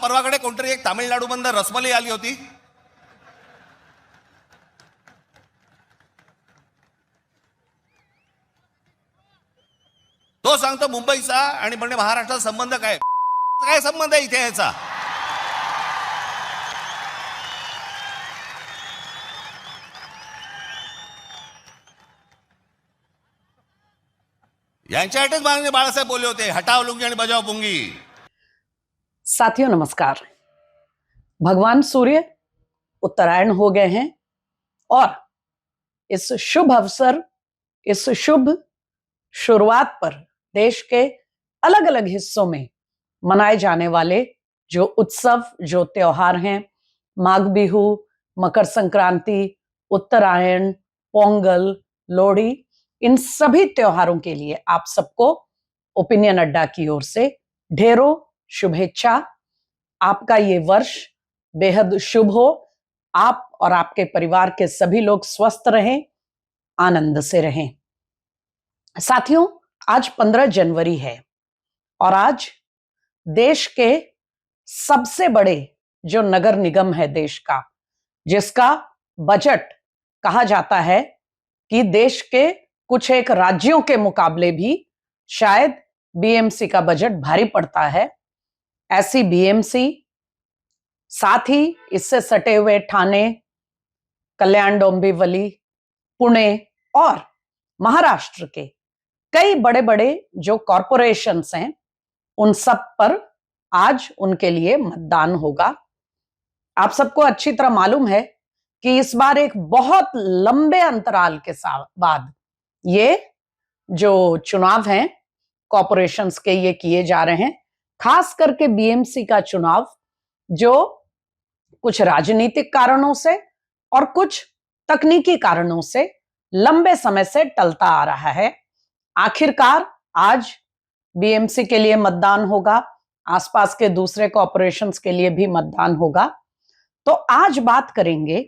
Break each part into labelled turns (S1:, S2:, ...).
S1: परवाकडे कोणतरी एक तामिळनाडूमधून रसमलाई आली होती. तो सांगतो मुंबईचा आणि म्हणजे महाराष्ट्राचा संबंध काय. काय संबंध आहे इथे याचा. यांच्यासाठीच माननीय बाळासाहेब बोलले होते, हटाओ लुंगी आणि बजाओ पुंगी.
S2: साथियों नमस्कार. भगवान सूर्य उत्तरायण हो गए हैं और इस शुभ अवसर, इस शुभ शुरुआत पर देश के अलग अलग हिस्सों में मनाए जाने वाले जो उत्सव, जो त्योहार हैं, माघ बिहू, मकर संक्रांति, उत्तरायण, पोंगल, लोहड़ी, इन सभी त्योहारों के लिए आप सबको ओपिनियन अड्डा की ओर से ढेरों शुभेच्छा. आपका ये वर्ष बेहद शुभ हो. आप और आपके परिवार के सभी लोग स्वस्थ रहें, आनंद से रहें. साथियों, आज 15 जनवरी है और आज देश के सबसे बड़े जो नगर निगम है देश का, जिसका बजट कहा जाता है कि देश के कुछ एक राज्यों के मुकाबले भी शायद बीएमसी का बजट भारी पड़ता है, ऐसी बीएमसी, साथ ही इससे सटे हुए ठाणे, कल्याण डोंबिवली, पुणे और महाराष्ट्र के कई बड़े बड़े जो कॉरपोरेशंस हैं, उन सब पर आज उनके लिए मतदान होगा. आप सबको अच्छी तरह मालूम है कि इस बार एक बहुत लंबे अंतराल के बाद ये जो चुनाव हैं कॉरपोरेशंस के, ये किए जा रहे हैं. खास करके बीएमसी का चुनाव जो कुछ राजनीतिक कारणों से और कुछ तकनीकी कारणों से लंबे समय से टलता आ रहा है. आखिरकार आज बीएमसी के लिए मतदान होगा, आसपास के दूसरे कॉरपोरेशंस के लिए भी मतदान होगा. तो आज बात करेंगे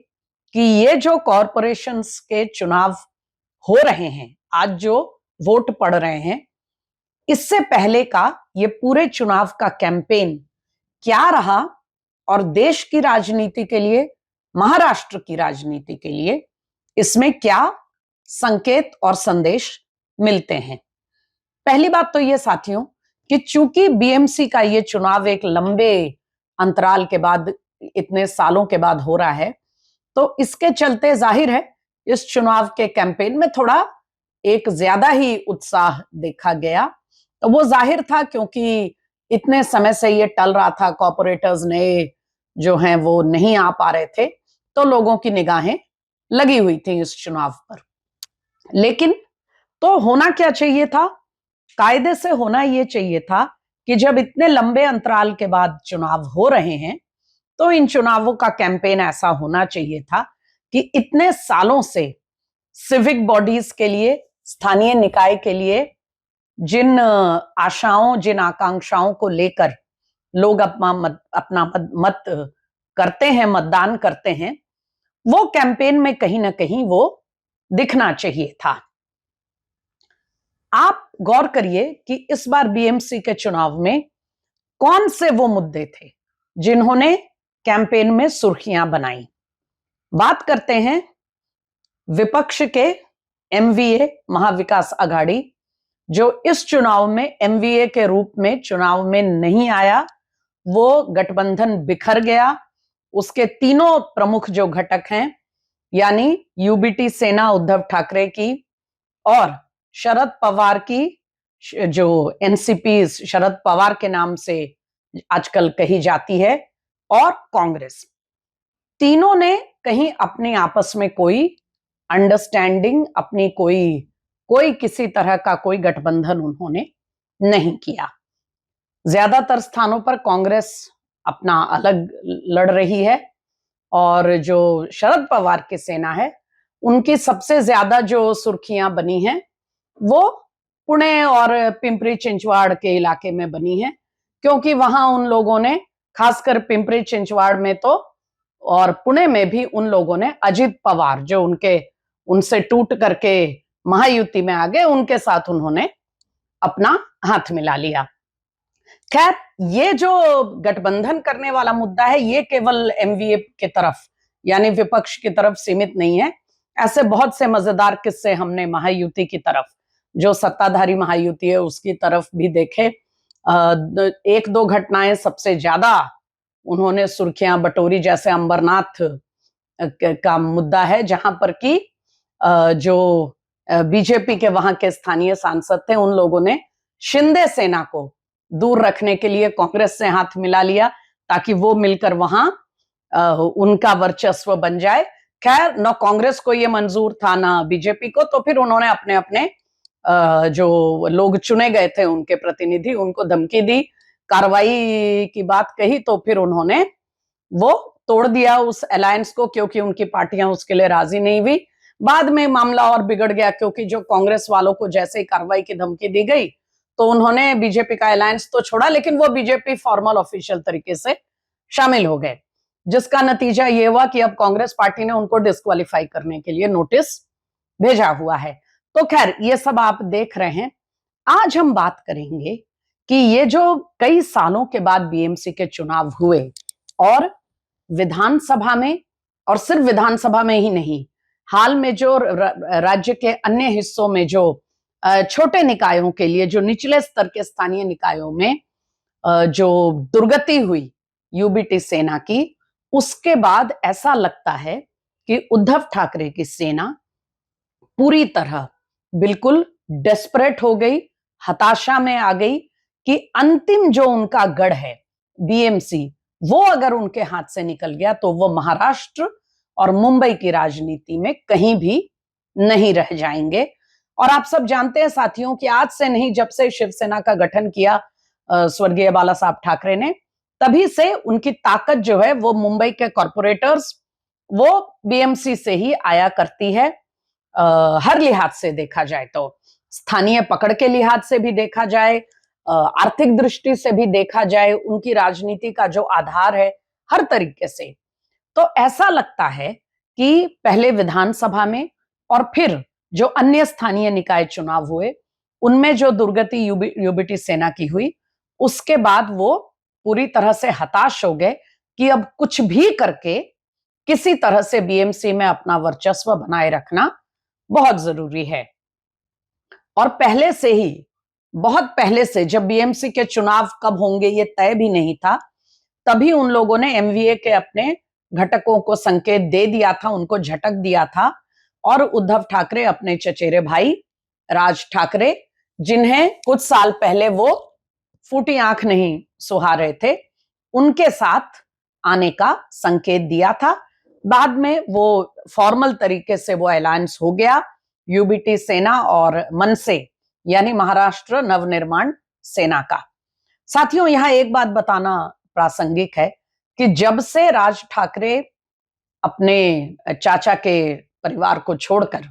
S2: कि ये जो कॉरपोरेशंस के चुनाव हो रहे हैं, आज जो वोट पड़ रहे हैं, इससे पहले का ये पूरे चुनाव का कैंपेन क्या रहा और देश की राजनीति के लिए, महाराष्ट्र की राजनीति के लिए इसमें क्या संकेत और संदेश मिलते हैं. पहली बात तो ये साथियों कि चूंकि बीएमसी का ये चुनाव एक लंबे अंतराल के बाद, इतने सालों के बाद हो रहा है, तो इसके चलते जाहिर है इस चुनाव के कैंपेन में थोड़ा एक ज्यादा ही उत्साह देखा गया. तो वो जाहिर था क्योंकि इतने समय से ये टल रहा था, कॉर्पोरेटर्स नए जो हैं वो नहीं आ पा रहे थे, तो लोगों की निगाहें लगी हुई थी इस चुनाव पर. लेकिन तो होना क्या चाहिए था, कायदे से होना ये चाहिए था कि जब इतने लंबे अंतराल के बाद चुनाव हो रहे हैं, तो इन चुनावों का कैंपेन ऐसा होना चाहिए था कि इतने सालों से सिविक बॉडीज के लिए, स्थानीय निकाय के लिए जिन आशाओं, जिन आकांक्षाओं को लेकर लोग अपना मत करते हैं, मतदान करते हैं, वो कैंपेन में कहीं ना कहीं वो दिखना चाहिए था. आप गौर करिए कि इस बार बीएमसी के चुनाव में कौन से वो मुद्दे थे जिन्होंने कैंपेन में सुर्खियां बनाई. बात करते हैं विपक्ष के एमवीए, महाविकास आघाड़ी, जो इस चुनाव में एमवीए के रूप में चुनाव में नहीं आया. वो गठबंधन बिखर गया. उसके तीनों प्रमुख जो घटक हैं, यानी यूबीटी सेना उद्धव ठाकरे की और शरद पवार की, जो एनसीपी शरद पवार के नाम से आजकल कही जाती है, और कांग्रेस, तीनों ने कहीं अपनी आपस में कोई अंडरस्टैंडिंग, अपनी कोई किसी तरह का कोई गठबंधन उन्होंने नहीं किया. ज्यादातर स्थानों पर कांग्रेस अपना अलग लड़ रही है और जो शरद पवार की सेना है, उनकी सबसे ज्यादा जो सुर्खियां बनी हैं वो पुणे और पिंपरी चिंचवाड़ के इलाके में बनी है, क्योंकि वहां उन लोगों ने, खासकर पिंपरी चिंचवाड़ में तो और पुणे में भी, उन लोगों ने अजित पवार, जो उनसे टूट करके महायुति में आ गए, उनके साथ उन्होंने अपना हाथ मिला लिया. खैर, ये जो गठबंधन करने वाला मुद्दा है, ये केवल एमवीए की तरफ यानी विपक्ष की तरफ सीमित नहीं है। ऐसे बहुत से मजेदार किस्से हमने महायुति की तरफ, जो सत्ताधारी महायुति है, उसकी तरफ भी देखे। एक दो घटनाएं सबसे ज्यादा उन्होंने सुर्खियां बटोरी, जैसे अंबरनाथ का मुद्दा है, जहां पर कि जो बीजेपी के वहां के स्थानीय सांसद थे, उन लोगों ने शिंदे सेना को दूर रखने के लिए कांग्रेस से हाथ मिला लिया ताकि वो मिलकर वहां उनका वर्चस्व बन जाए। खैर, न कांग्रेस को ये मंजूर था न बीजेपी को, तो फिर उन्होंने अपने अपने जो लोग चुने गए थे उनके प्रतिनिधि, उनको धमकी दी, कार्रवाई की बात कही, तो फिर उन्होंने वो तोड़ दिया उस अलायंस को, क्योंकि उनकी पार्टियां उसके लिए राजी नहीं हुई। बाद में मामला और बिगड़ गया, क्योंकि जो कांग्रेस वालों को जैसे ही कार्रवाई की धमकी दी गई तो उन्होंने बीजेपी का अलायंस तो छोड़ा, लेकिन वो बीजेपी फॉर्मल ऑफिशियल तरीके से शामिल हो गए, जिसका नतीजा ये हुआ कि अब कांग्रेस पार्टी ने उनको डिस्क्वालीफाई करने के लिए नोटिस भेजा हुआ है। तो खैर, ये सब आप देख रहे हैं। आज हम बात करेंगे कि ये जो कई सालों के बाद बीएमसी के चुनाव हुए, और विधानसभा में, और सिर्फ विधानसभा में ही नहीं, हाल में जो राज्य के अन्य हिस्सों में जो छोटे निकायों के लिए, जो निचले स्तर के स्थानीय निकायों में जो दुर्गति हुई यूबीटी सेना की, उसके बाद ऐसा लगता है कि उद्धव ठाकरे की सेना पूरी तरह बिल्कुल डेस्परेट हो गई, हताशा में आ गई कि अंतिम जो उनका गढ़ है बीएमसी, वो अगर उनके हाथ से निकल गया तो वो महाराष्ट्र और मुंबई की राजनीति में कहीं भी नहीं रह जाएंगे। और आप सब जानते हैं साथियों कि आज से नहीं, जब से शिवसेना का गठन किया स्वर्गीय बाला साहब ठाकरे ने, तभी से उनकी ताकत जो है वो मुंबई के कॉर्पोरेटर्स, वो बीएमसी से ही आया करती है। हर लिहाज से देखा जाए, तो स्थानीय पकड़ के लिहाज से भी देखा जाए, आर्थिक दृष्टि से भी देखा जाए, उनकी राजनीति का जो आधार है, हर तरीके से। तो ऐसा लगता है कि पहले विधानसभा में और फिर जो अन्य स्थानीय निकाय चुनाव हुए, उनमें जो दुर्गति यूबीटी सेना की हुई, उसके बाद वो पूरी तरह से हताश हो गए कि अब कुछ भी करके किसी तरह से बीएमसी में अपना वर्चस्व बनाए रखना बहुत जरूरी है। और पहले से ही, बहुत पहले से, जब बीएमसी के चुनाव कब होंगे ये तय भी नहीं था, तभी उन लोगों ने एमवीए के अपने घटकों को संकेत दे दिया था, उनको झटक दिया था। और उद्धव ठाकरे अपने चचेरे भाई राज ठाकरे, जिन्हें कुछ साल पहले वो फूटी आंख नहीं सुहा रहे थे, उनके साथ आने का संकेत दिया था। बाद में वो फॉर्मल तरीके से वो अलायंस हो गया यूबीटी सेना और मनसे यानी महाराष्ट्र नवनिर्माण सेना का। साथियों, यहां एक बात बताना प्रासंगिक है कि जब से राज ठाकरे अपने चाचा के परिवार को छोड़कर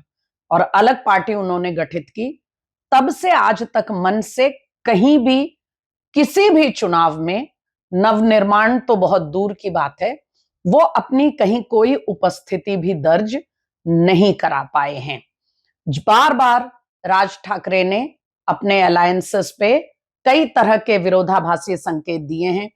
S2: और अलग पार्टी उन्होंने गठित की, तब से आज तक मन से कहीं भी किसी भी चुनाव में, नवनिर्माण तो बहुत दूर की बात है, वो अपनी कहीं कोई उपस्थिति भी दर्ज नहीं करा पाए हैं। बार बार राज ठाकरे ने अपने अलायंसेस पे कई तरह के विरोधाभासी संकेत दिए हैं।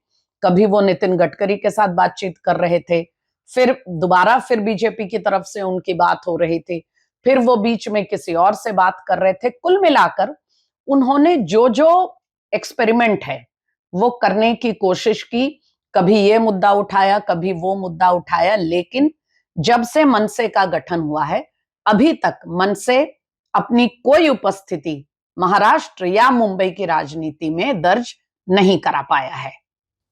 S2: कभी वो नितिन गडकरी के साथ बातचीत कर रहे थे, फिर दोबारा फिर बीजेपी की तरफ से उनकी बात हो रही थी, फिर वो बीच में किसी और से बात कर रहे थे। कुल मिलाकर उन्होंने जो जो एक्सपेरिमेंट है वो करने की कोशिश की, कभी ये मुद्दा उठाया, कभी वो मुद्दा उठाया, लेकिन जब से मनसे का गठन हुआ है, अभी तक मनसे अपनी कोई उपस्थिति महाराष्ट्र या मुंबई की राजनीति में दर्ज नहीं करा पाया है।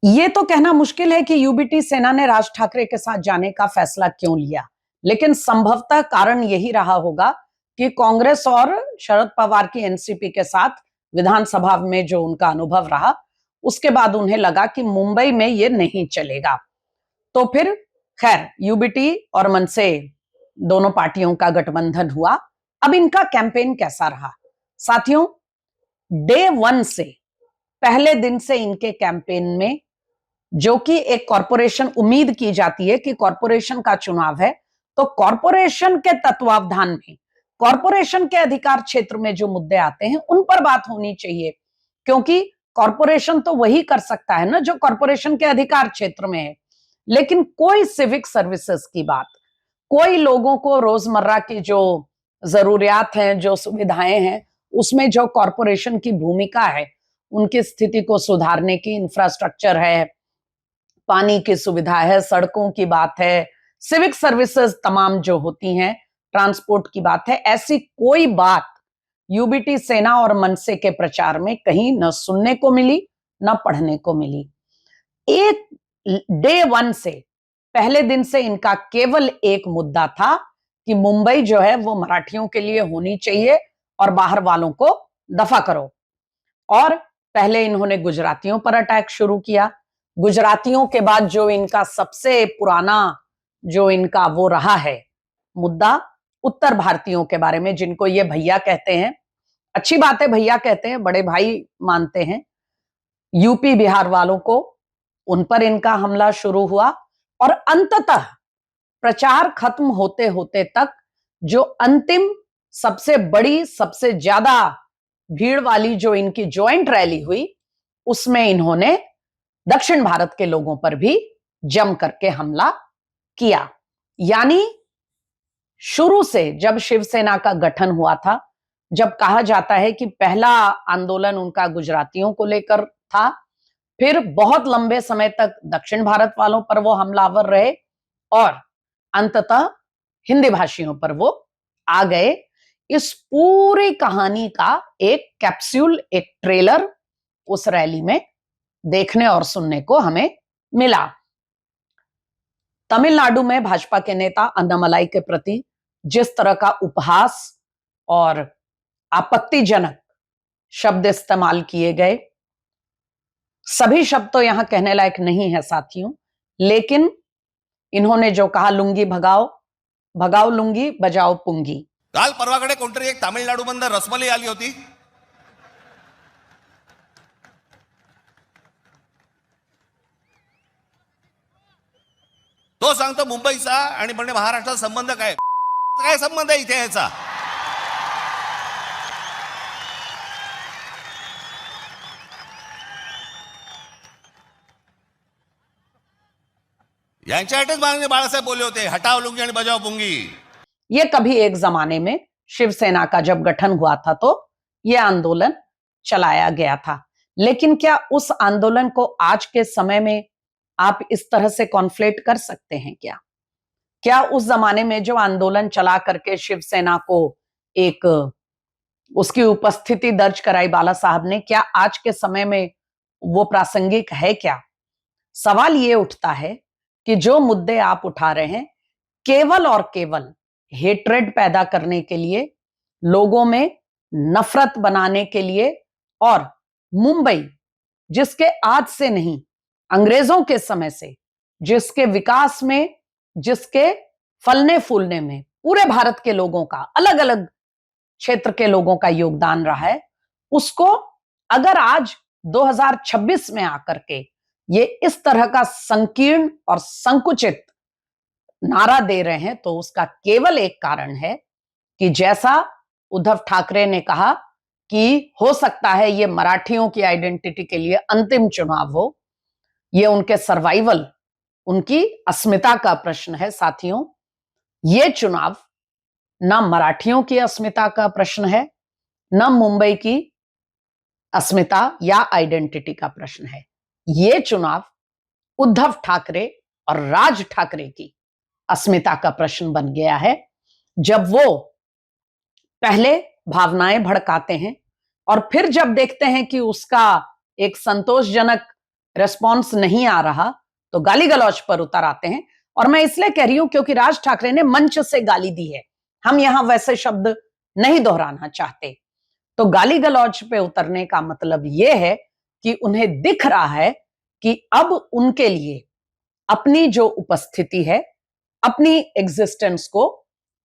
S2: ये तो कहना मुश्किल है कि यूबीटी सेना ने राज ठाकरे के साथ जाने का फैसला क्यों लिया, लेकिन संभवतः कारण यही रहा होगा कि कांग्रेस और शरद पवार की एनसीपी के साथ विधानसभा में जो उनका अनुभव रहा, उसके बाद उन्हें लगा कि मुंबई में ये नहीं चलेगा। तो फिर खैर, यूबीटी और मनसे दोनों पार्टियों का गठबंधन हुआ। अब इनका कैंपेन कैसा रहा साथियों? डे 1 से, पहले दिन से इनके कैंपेन में, जो कि एक कॉरपोरेशन, उम्मीद की जाती है कि कॉरपोरेशन का चुनाव है, तो कॉरपोरेशन के तत्वावधान में, कॉरपोरेशन के अधिकार क्षेत्र में जो मुद्दे आते हैं उन पर बात होनी चाहिए, क्योंकि कॉरपोरेशन तो वही कर सकता है ना जो कॉरपोरेशन के अधिकार क्षेत्र में है, लेकिन कोई सिविक सर्विसेज की बात, कोई लोगों को रोजमर्रा की जो जरूरियात हैं, जो सुविधाएं हैं, उसमें जो कॉरपोरेशन की भूमिका है, उनकी स्थिति को सुधारने की, इंफ्रास्ट्रक्चर है, पानी की सुविधा है, सड़कों की बात है, सिविक सर्विसेज तमाम जो होती हैं, ट्रांसपोर्ट की बात है, ऐसी कोई बात यूबीटी सेना और मनसे के प्रचार में कहीं न सुनने को मिली, न पढ़ने को मिली। एक डे वन से, पहले दिन से इनका केवल एक मुद्दा था कि मुंबई जो है वो मराठियों के लिए होनी चाहिए और बाहर वालों को दफा करो। और पहले इन्होंने गुजरातियों पर अटैक शुरू किया। गुजरातियों के बाद जो इनका सबसे पुराना जो इनका वो रहा है मुद्दा, उत्तर भारतीयों के बारे में, जिनको ये भैया कहते हैं। अच्छी बात है, भैया कहते हैं, बड़े भाई मानते हैं। यूपी बिहार वालों को, उन पर इनका हमला शुरू हुआ और अंततः प्रचार खत्म होते होते तक जो अंतिम सबसे बड़ी, सबसे ज्यादा भीड़ वाली जो इनकी ज्वाइंट रैली हुई, उसमें इन्होंने दक्षिण भारत के लोगों पर भी जम करके हमला किया। यानी शुरू से जब शिवसेना का गठन हुआ था, जब कहा जाता है कि पहला आंदोलन उनका गुजरातियों को लेकर था, फिर बहुत लंबे समय तक दक्षिण भारत वालों पर वो हमलावर रहे और अंततः हिंदी भाषियों पर वो आ गए। इस पूरी कहानी का एक कैप्सूल, एक ट्रेलर उस रैली में देखने और सुनने को हमें मिला। तमिलनाडु में भाजपा के नेता अन्नामलाई के प्रति जिस तरह का उपहास और आपत्तिजनक शब्द इस्तेमाल किए गए, सभी शब्द तो यहां कहने लायक नहीं है साथियों, लेकिन इन्होंने जो कहा, लुंगी भगाओ, भगाओ लुंगी, बजाओ पुंगी।
S1: काल परवाकडे कोणतरी एक तामिळनाडू मधनं रसमलाई आली होती. तो सांगतो मुंबईचा आणि म्हणजे महाराष्ट्राचा संबंध काय, काय संबंध आहे इथे याचा. यांच्यासाठीच माननीय बाळासाहेब बोलले होते, हटाओ लुंगी आणि बजाओ पुंगी.
S2: ये कभी एक जमाने में शिवसेना का जब गठन हुआ था तो ये आंदोलन चलाया गया था, लेकिन क्या उस आंदोलन को आज के समय में आप इस तरह से कॉन्फ्लेट कर सकते हैं क्या? क्या उस जमाने में जो आंदोलन चला करके शिवसेना को एक उसकी उपस्थिति दर्ज कराई बाला साहब ने, क्या आज के समय में वो प्रासंगिक है क्या? सवाल ये उठता है कि जो मुद्दे आप उठा रहे हैं केवल और केवल हेट्रेड पैदा करने के लिए, लोगों में नफरत बनाने के लिए, और मुंबई जिसके आज से नहीं, अंग्रेजों के समय से, जिसके विकास में, जिसके फलने फूलने में पूरे भारत के लोगों का, अलग अलग क्षेत्र के लोगों का योगदान रहा है, उसको अगर आज 2026 में आकर के ये इस तरह का संकीर्ण और संकुचित नारा दे रहे हैं, तो उसका केवल एक कारण है कि जैसा उद्धव ठाकरे ने कहा कि हो सकता है ये मराठियों की आइडेंटिटी के लिए अंतिम चुनाव हो, ये उनके सर्वाइवल, उनकी अस्मिता का प्रश्न है। साथियों, ये चुनाव न मराठियों की अस्मिता का प्रश्न है, न मुंबई की अस्मिता या आइडेंटिटी का प्रश्न है। ये चुनाव उद्धव ठाकरे और राज ठाकरे की अस्मिता का प्रश्न बन गया है। जब वो पहले भावनाएं भड़काते हैं और फिर जब देखते हैं कि उसका एक संतोषजनक रिस्पॉन्स नहीं आ रहा, तो गाली गलौज पर उतर आते हैं। और मैं इसलिए कह रही हूं क्योंकि राज ठाकरे ने मंच से गाली दी है, हम यहां वैसे शब्द नहीं दोहराना चाहते। तो गाली गलौज पे उतरने का मतलब यह है कि उन्हें दिख रहा है कि अब उनके लिए अपनी जो उपस्थिति है, अपनी एग्जिस्टेंस को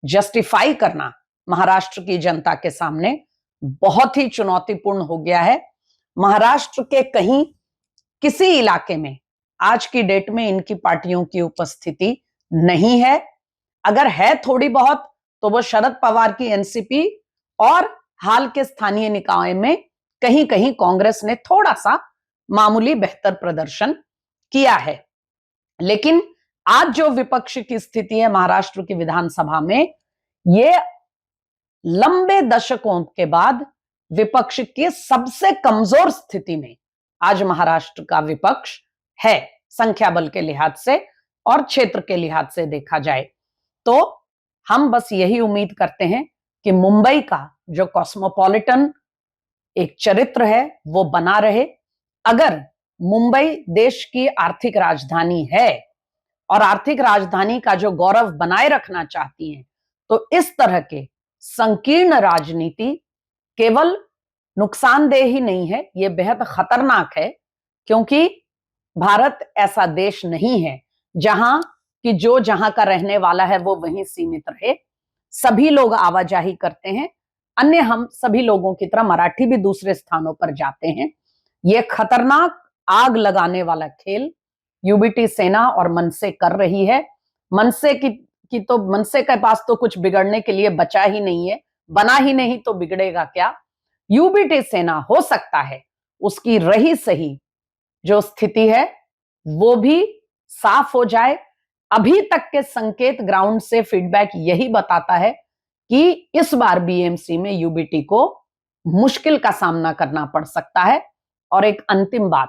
S2: जस्टिफाई करना महाराष्ट्र की जनता के सामने बहुत ही चुनौतीपूर्ण हो गया है। महाराष्ट्र के कहीं किसी इलाके में आज की डेट में इनकी पार्टियों की उपस्थिति नहीं है। अगर है थोड़ी बहुत, तो वो शरद पवार की एनसीपी और हाल के स्थानीय निकाय में कहीं कहीं कांग्रेस ने थोड़ा सा मामूली बेहतर प्रदर्शन किया है। लेकिन आज जो विपक्ष की स्थिति है महाराष्ट्र की विधानसभा में, ये लंबे दशकों के बाद विपक्ष की सबसे कमजोर स्थिति में आज महाराष्ट्र का विपक्ष है, संख्या बल के लिहाज से और क्षेत्र के लिहाज से देखा जाए तो। हम बस यही उम्मीद करते हैं कि मुंबई का जो कॉस्मोपॉलिटन एक चरित्र है वो बना रहे। अगर मुंबई देश की आर्थिक राजधानी है और आर्थिक राजधानी का जो गौरव बनाए रखना चाहती है, तो इस तरह के संकीर्ण राजनीति केवल नुकसानदेह ही नहीं है, ये बेहद खतरनाक है। क्योंकि भारत ऐसा देश नहीं है जहां कि जो जहां का रहने वाला है वो वहीं सीमित रहे। सभी लोग आवाजाही करते हैं, अन्य हम सभी लोगों की तरह मराठी भी दूसरे स्थानों पर जाते हैं। ये खतरनाक आग लगाने वाला खेल यूबीटी सेना और मनसे कर रही है। मनसे तो मनसे के पास तो कुछ बिगड़ने के लिए बचा ही नहीं है, बना ही नहीं तो बिगड़ेगा क्या। यूबीटी सेना हो सकता है उसकी रही सही जो स्थिति है वो भी साफ हो जाए। अभी तक के संकेत, ग्राउंड से फीडबैक यही बताता है कि इस बार बीएमसी में यूबीटी को मुश्किल का सामना करना पड़ सकता है। और एक अंतिम बात,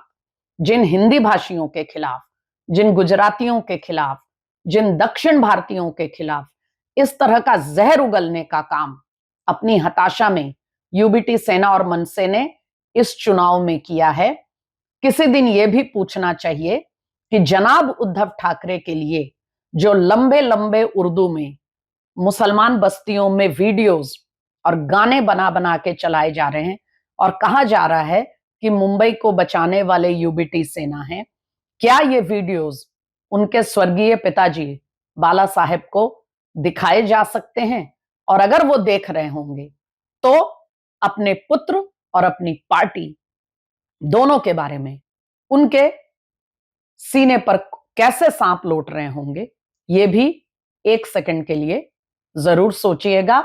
S2: जिन हिंदी भाषियों के खिलाफ, जिन गुजरातियों के खिलाफ, जिन दक्षिण भारतीयों के खिलाफ इस तरह का जहर उगलने का काम अपनी हताशा में यूबीटी सेना और मनसे ने इस चुनाव में किया है, किसी दिन यह भी पूछना चाहिए कि जनाब उद्धव ठाकरे के लिए जो लंबे लंबे उर्दू में मुसलमान बस्तियों में वीडियोस और गाने बना बना के चलाए जा रहे हैं और कहा जा रहा है कि मुंबई को बचाने वाले यूबीटी सेना है, क्या ये वीडियोस उनके स्वर्गीय पिताजी बाला साहेब को दिखाए जा सकते हैं? और अगर वो देख रहे होंगे तो अपने पुत्र और अपनी पार्टी दोनों के बारे में उनके सीने पर कैसे सांप लौट रहे होंगे, ये भी एक सेकंड के लिए जरूर सोचिएगा।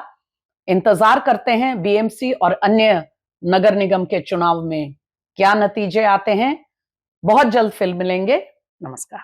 S2: इंतजार करते हैं बीएमसी और अन्य नगर निगम के चुनाव में क्या नतीजे आते हैं। बहुत जल्द फिर मिलेंगे। नमस्कार।